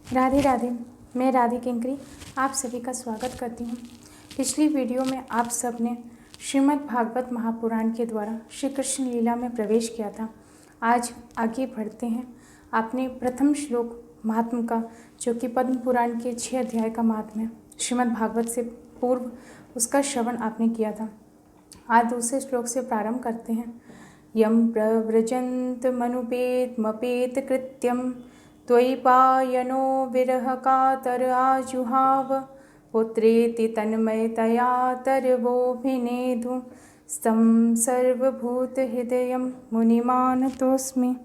राधे राधे। मैं राधे किंकरी आप सभी का स्वागत करती हूँ। पिछली वीडियो में आप सब ने श्रीमद् भागवत महापुराण के द्वारा श्री कृष्ण लीला में प्रवेश किया था। आज आगे बढ़ते हैं। आपने प्रथम श्लोक महात्म का, जो कि पद्म पुराण के 6 अध्याय का महात्म है, श्रीमद् भागवत से पूर्व उसका श्रवण आपने किया था। आज दूसरे श्लोक से प्रारंभ करते हैं। यम प्रव्रजंत मनुपेत मपेत कृत्यम त्वयिपायनो विरह कातर आजुहाव पुत्रेति तन्मयतया तरवोभिनेदु स्तं सर्वभूत हृदय मुनिमानतोस्मि।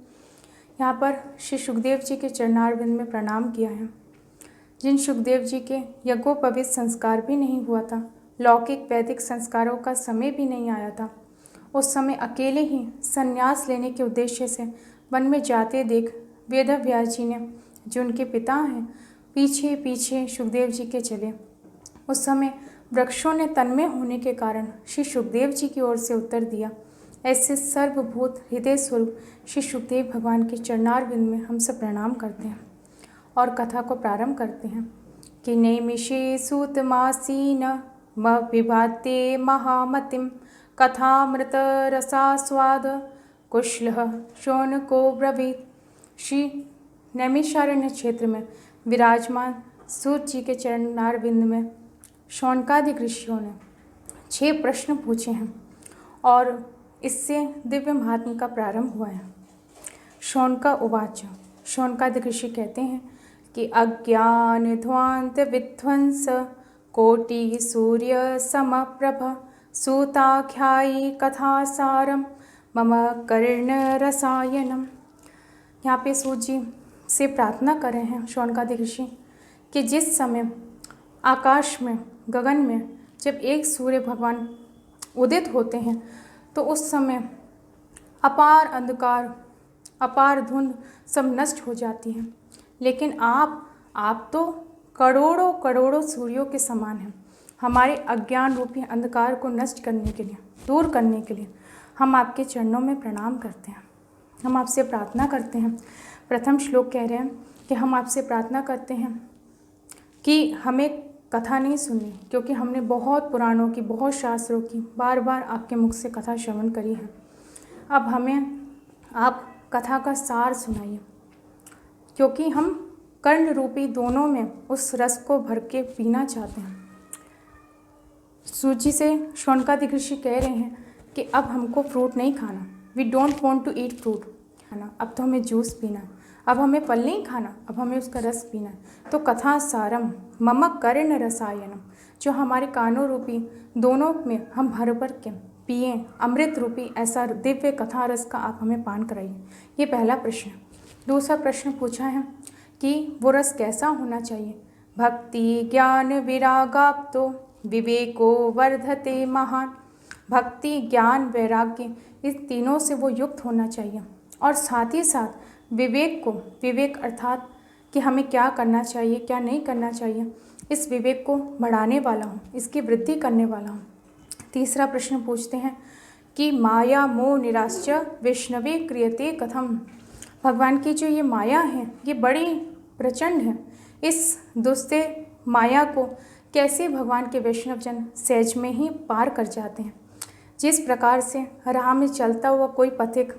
यहाँ पर श्री सुखदेव जी के चरणारविंद में प्रणाम किया है। जिन सुखदेव जी के यज्ञोपवीत संस्कार भी नहीं हुआ था, लौकिक वैदिक संस्कारों का समय भी नहीं आया था, उस समय अकेले ही संन्यास लेने के उद्देश्य से वन में जाते देख वेदव्यास जी ने, जो उनके पिता हैं, पीछे पीछे सुखदेव जी के चले। उस समय वृक्षों ने तन्मय होने के कारण श्री सुखदेव जी की ओर से उत्तर दिया। ऐसे सर्वभूत हृदय स्वरूप श्री सुखदेव भगवान के चरणारविंद में हम सब प्रणाम करते हैं और कथा को प्रारंभ करते हैं कि नैमिषे सूतमासीन विभाते महामतिम कथामृत रसास्वाद कुशलः शौनको ब्रवीत। श्री नैमिषारण्य क्षेत्र में विराजमान सूत जी के चरणारविंद में शौनकादि ऋषियों ने 6 प्रश्न पूछे हैं और इससे दिव्य महात्म का प्रारंभ हुआ है। शौनका उवाच। शौनकादि ऋषि कहते हैं कि अज्ञान ध्वांत विध्वंस कोटि सूर्य समप्रभ सूताख्यायी कथासारम मम कर्ण रसायनम। यहाँ पे सूत जी से प्रार्थना कर रहे हैं शौनकादि ऋषि कि जिस समय आकाश में, गगन में जब एक सूर्य भगवान उदित होते हैं तो उस समय अपार अंधकार, अपार धुंध सब नष्ट हो जाती हैं, लेकिन आप तो करोड़ों करोड़ों सूर्यों के समान हैं। हमारे अज्ञान रूपी अंधकार को नष्ट करने के लिए, दूर करने के लिए हम आपके चरणों में प्रणाम करते हैं। हम आपसे प्रार्थना करते हैं। प्रथम श्लोक कह रहे हैं कि हम आपसे प्रार्थना करते हैं कि हमें कथा नहीं सुननी, क्योंकि हमने बहुत पुराणों की, बहुत शास्त्रों की बार बार आपके मुख से कथा श्रवण करी है। अब हमें आप कथा का सार सुनाइए, क्योंकि हम कर्ण रूपी दोनों में उस रस को भर के पीना चाहते हैं। सूची से शौनकादि ऋषि कह रहे हैं कि अब हमको फ्रूट नहीं खाना, we don't want to eat fruit खाना, अब तो हमें जूस पीना, अब हमें फल नहीं खाना, अब हमें उसका रस पीना। तो कथा सारम मम कर्ण रसायनम, जो हमारे कानों रूपी दोनों में हम भर भर के पिए अमृत रूपी ऐसा दिव्य कथा रस का आप हमें पान कराइए। ये पहला प्रश्न। दूसरा प्रश्न पूछा है कि वो रस कैसा होना चाहिए। भक्ति ज्ञान विरागाप्तो विवेको वर्धते महान। भक्ति ज्ञान वैराग्य इस तीनों से वो युक्त होना चाहिए, और साथ ही साथ विवेक को, विवेक अर्थात कि हमें क्या करना चाहिए क्या नहीं करना चाहिए, इस विवेक को बढ़ाने वाला हूँ, इसकी वृद्धि करने वाला हूँ। तीसरा प्रश्न पूछते हैं कि माया मोह निराश्च वैष्णवे क्रियते कथम। भगवान की जो ये माया है ये बड़ी प्रचंड है। इस दुस्ते माया को कैसे भगवान के वैष्णवजन सहज में ही पार कर जाते हैं। जिस प्रकार से राह में चलता हुआ कोई पथिक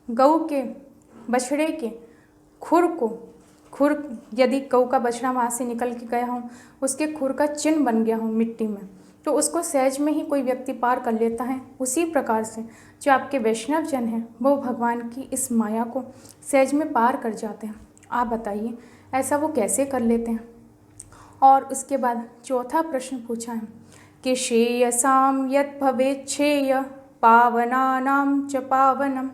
गऊ के बछड़े के खुर यदि गऊ का बछड़ा वहाँ से निकल के गया हो, उसके खुर का चिन्ह बन गया हो मिट्टी में, तो उसको सहज में ही कोई व्यक्ति पार कर लेता है। उसी प्रकार से जो आपके वैष्णव जन हैं वो भगवान की इस माया को सहज में पार कर जाते हैं। आप बताइए ऐसा वो कैसे कर लेते हैं। और उसके बाद चौथा प्रश्न पूछा है कि श्रेयसाम यत् भवेत् श्रेय पावनानां च पावनम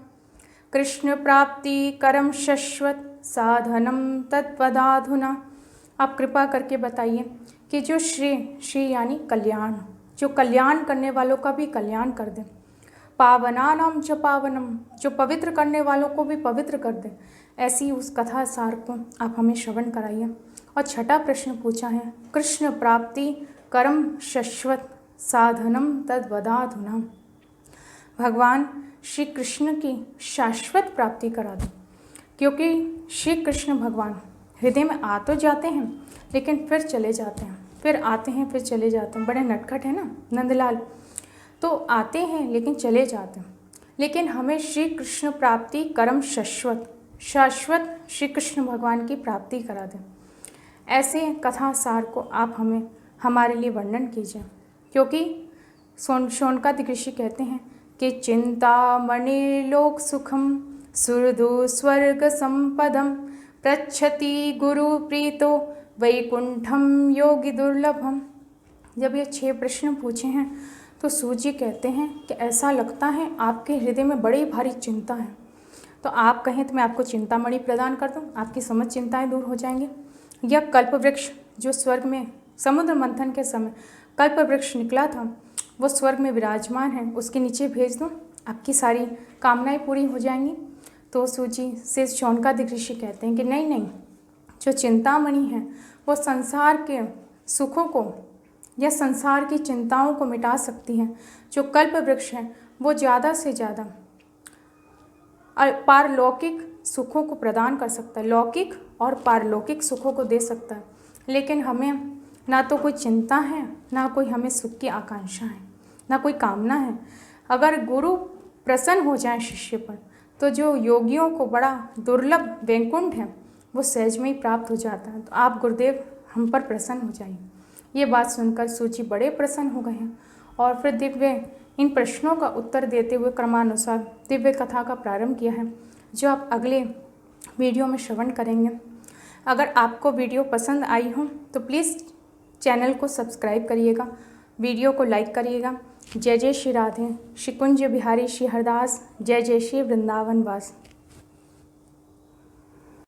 कृष्ण प्राप्ति करम शश्वत साधनम तत्वदाधुना। आप कृपा करके बताइए कि जो श्री यानी कल्याण, जो कल्याण करने वालों का भी कल्याण कर दे, पावनानां च पावनम, जो पवित्र करने वालों को भी पवित्र कर दे, ऐसी उस कथा सार को आप हमें श्रवण कराइए। और छठा प्रश्न पूछा है कृष्ण प्राप्ति करम शश्वत साधनम तद्वदाधुना। भगवान श्री कृष्ण की शाश्वत प्राप्ति करा दो, क्योंकि श्री कृष्ण भगवान हृदय में आ तो जाते हैं लेकिन फिर चले जाते हैं, फिर आते हैं फिर चले जाते हैं। बड़े नटखट है ना नंदलाल, तो आते हैं लेकिन चले जाते हैं। लेकिन हमें श्री कृष्ण प्राप्ति कर्म शाश्वत शाश्वत श्री कृष्ण भगवान की प्राप्ति करा दें। ऐसे कथा सार को आप हमें हमारे लिए वर्णन कीजिए, क्योंकि शौनकादि ऋषि कहते हैं कि चिंतामणि लोक सुखम सुरदु स्वर्ग संपदम पृच्छति गुरु प्रीतो वैकुंठम योगी दुर्लभम। जब ये 6 प्रश्न पूछे हैं तो सूजी कहते हैं कि ऐसा लगता है आपके हृदय में बड़ी भारी चिंता है, तो आप कहें तो मैं आपको चिंतामणि प्रदान कर दूं, आपकी समस्त चिंताएं दूर हो जाएंगी। यह कल्पवृक्ष जो स्वर्ग में समुद्र मंथन के समय कल्पवृक्ष निकला था, वो स्वर्ग में विराजमान है, उसके नीचे भेज दूं, आपकी सारी कामनाएं पूरी हो जाएंगी। तो सूजी से शौनकादि ऋषि कहते हैं कि नहीं नहीं, जो चिंतामणि है वो संसार के सुखों को या संसार की चिंताओं को मिटा सकती है। जो कल्पवृक्ष है वो ज़्यादा से ज़्यादा पारलौकिक सुखों को प्रदान कर सकता है, लौकिक और पारलौकिक सुखों को दे सकता है। लेकिन हमें ना तो कोई चिंता है, ना कोई हमें सुख की आकांक्षा है, ना कोई कामना है। अगर गुरु प्रसन्न हो जाए शिष्य पर, तो जो योगियों को बड़ा दुर्लभ वैकुंठ है वो सहज में ही प्राप्त हो जाता है। तो आप गुरुदेव हम पर प्रसन्न हो जाइए। ये बात सुनकर सूची बड़े प्रसन्न हो गए हैं और फिर दिव्य इन प्रश्नों का उत्तर देते हुए क्रमानुसार दिव्य कथा का प्रारंभ किया है, जो आप अगले वीडियो में श्रवण करेंगे। अगर आपको वीडियो पसंद आई हो तो प्लीज़ चैनल को सब्सक्राइब करिएगा, वीडियो को लाइक करिएगा। जय जय श्री राधे, श्री कुंज बिहारी श्री हरदास, जय जय श्री वृंदावन वास।